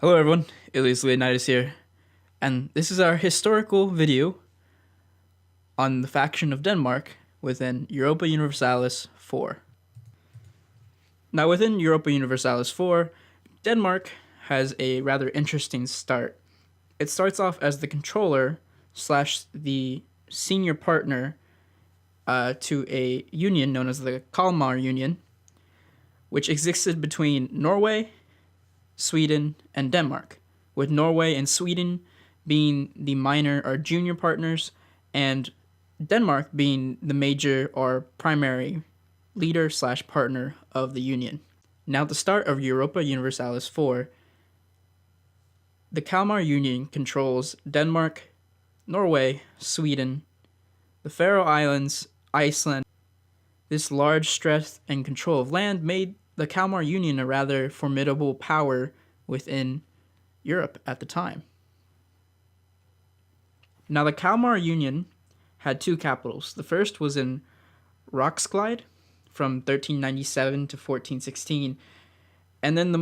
Hello everyone, Elias Leonidas here, and this is our historical video on the faction of Denmark within Europa Universalis 4. Now within Europa Universalis 4, Denmark has a rather interesting start. It starts off as the controller slash the senior partner to a union known as the Kalmar Union, which existed between Norway, Sweden, and Denmark, with Norway and Sweden being the minor or junior partners, and Denmark being the major or primary leader slash partner of the Union. Now, at the start of Europa Universalis 4, the Kalmar Union controls Denmark, Norway, Sweden, the Faroe Islands, Iceland. This large strength and control of land made the Kalmar Union a rather formidable power within Europe at the time. Now, the Kalmar Union had two capitals. The first was in Roskilde from 1397 to 1416, and then the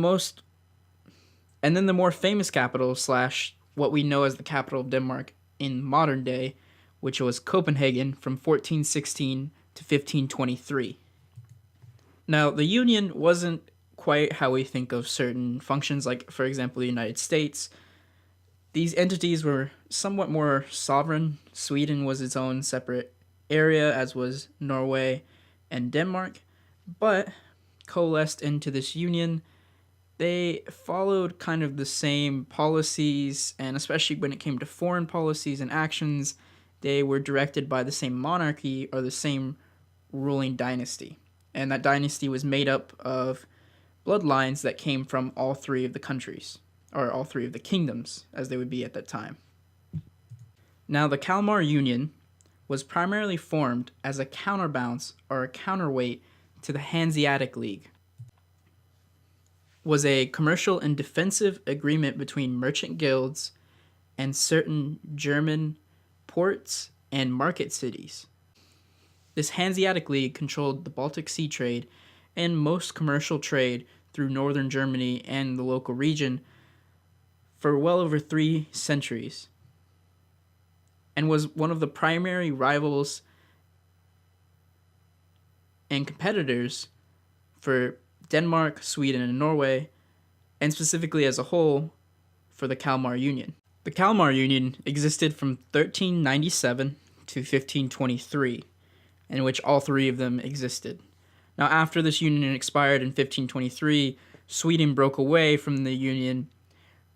more famous capital slash what we know as the capital of Denmark in modern day, which was Copenhagen from 1416 to 1523. Now, the Union wasn't quite how we think of certain functions, like, for example, the United States. These entities were somewhat more sovereign. Sweden was its own separate area, as was Norway and Denmark, but coalesced into this union. They followed kind of the same policies, and especially when it came to foreign policies and actions, they were directed by the same monarchy or the same ruling dynasty. And that dynasty was made up of bloodlines that came from all three of the countries, or all three of the kingdoms, as they would be at that time. Now, the Kalmar Union was primarily formed as a counterbalance or a counterweight to the Hanseatic League. Was a commercial and defensive agreement between merchant guilds and certain German ports and market cities. This Hanseatic League controlled the Baltic Sea trade and most commercial trade through northern Germany and the local region for well over 3 centuries, and was one of the primary rivals and competitors for Denmark, Sweden, and Norway, and specifically as a whole for the Kalmar Union. The Kalmar Union existed from 1397 to 1523, in which all three of them existed. Now, after this union expired in 1523, Sweden broke away from the union,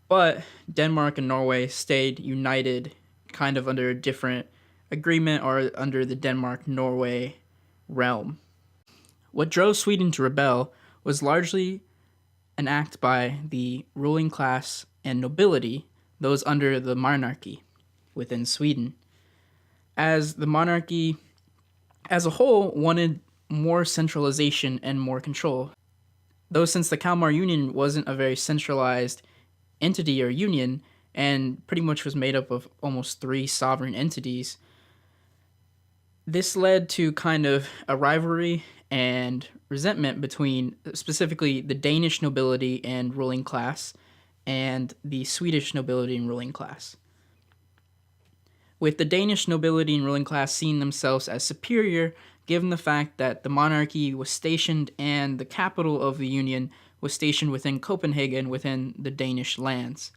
but Denmark and Norway stayed united kind of under a different agreement or under the Denmark-Norway realm. What drove Sweden to rebel was largely an act by the ruling class and nobility, those under the monarchy within Sweden, as the monarchy as a whole wanted more centralization and more control. Though since the Kalmar Union wasn't a very centralized entity or union, and pretty much was made up of almost 3 sovereign entities, this led to kind of a rivalry and resentment between specifically the Danish nobility and ruling class and the Swedish nobility and ruling class, with the Danish nobility and ruling class seeing themselves as superior given the fact that the monarchy was stationed and the capital of the Union was stationed within Copenhagen within the Danish lands.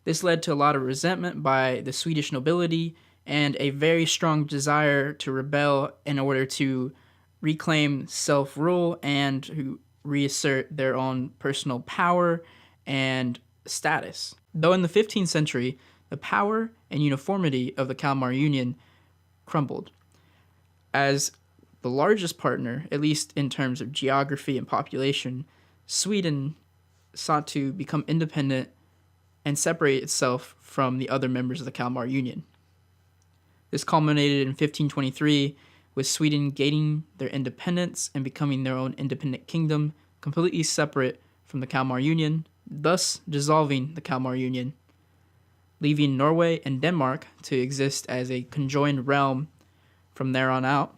This led to a lot of resentment by the Swedish nobility and a very strong desire to rebel in order to reclaim self-rule and to reassert their own personal power and status. Though in the 15th century, the power and uniformity of the Kalmar Union crumbled, as the largest partner, at least in terms of geography and population, Sweden sought to become independent and separate itself from the other members of the Kalmar Union. This culminated in 1523 with Sweden gaining their independence and becoming their own independent kingdom, completely separate from the Kalmar Union, thus dissolving the Kalmar Union, leaving Norway and Denmark to exist as a conjoined realm from there on out.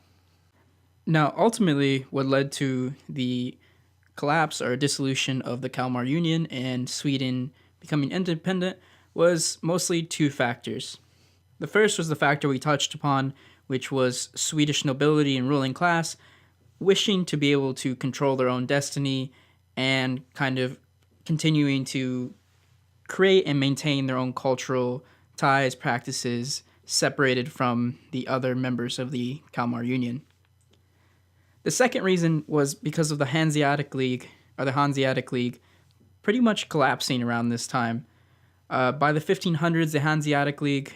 Now, ultimately, what led to the collapse or dissolution of the Kalmar Union and Sweden becoming independent was mostly two factors. The first was the factor we touched upon, which was Swedish nobility and ruling class wishing to be able to control their own destiny and kind of continuing to create and maintain their own cultural ties, practices, separated from the other members of the Kalmar Union. The second reason was because of the Hanseatic League, or the Hanseatic League, pretty much collapsing around this time. By the 1500s, the Hanseatic League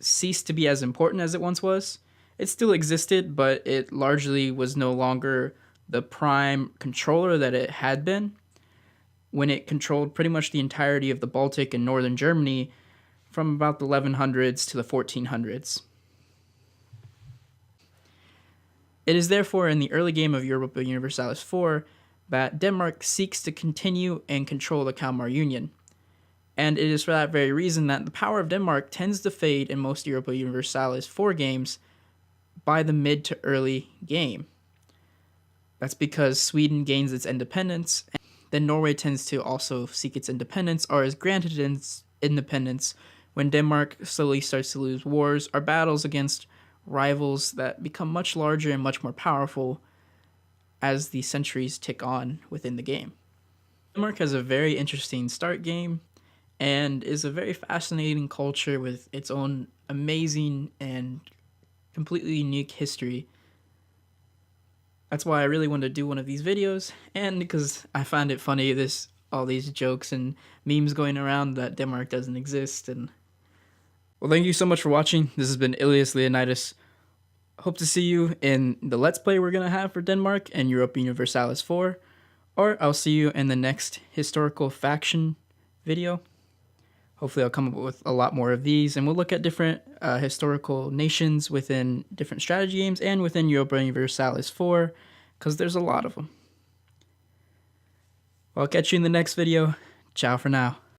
ceased to be as important as it once was. It still existed, but it largely was no longer the prime controller that it had been when it controlled pretty much the entirety of the Baltic and northern Germany from about the 1100s to the 1400s. It is therefore in the early game of Europa Universalis IV that Denmark seeks to continue and control the Kalmar Union. And it is for that very reason that the power of Denmark tends to fade in most Europa Universalis IV games by the mid to early game. That's because Sweden gains its independence, and then Norway tends to also seek its independence, or is granted its independence when Denmark slowly starts to lose wars or battles against rivals that become much larger and much more powerful as the centuries tick on within the game. Denmark has a very interesting start game and is a very fascinating culture with its own amazing and completely unique history. That's why I really wanted to do one of these videos, and because I find it funny, there's all these jokes and memes going around that Denmark doesn't exist. And well, thank you so much for watching. This has been Ilias Leonidas. Hope to see you in the Let's Play we're going to have for Denmark and Europa Universalis 4, or I'll see you in the next historical faction video. Hopefully I'll come up with a lot more of these, and we'll look at different historical nations within different strategy games and within Europa Universalis 4, because there's a lot of them. Well, I'll catch you in the next video. Ciao for now.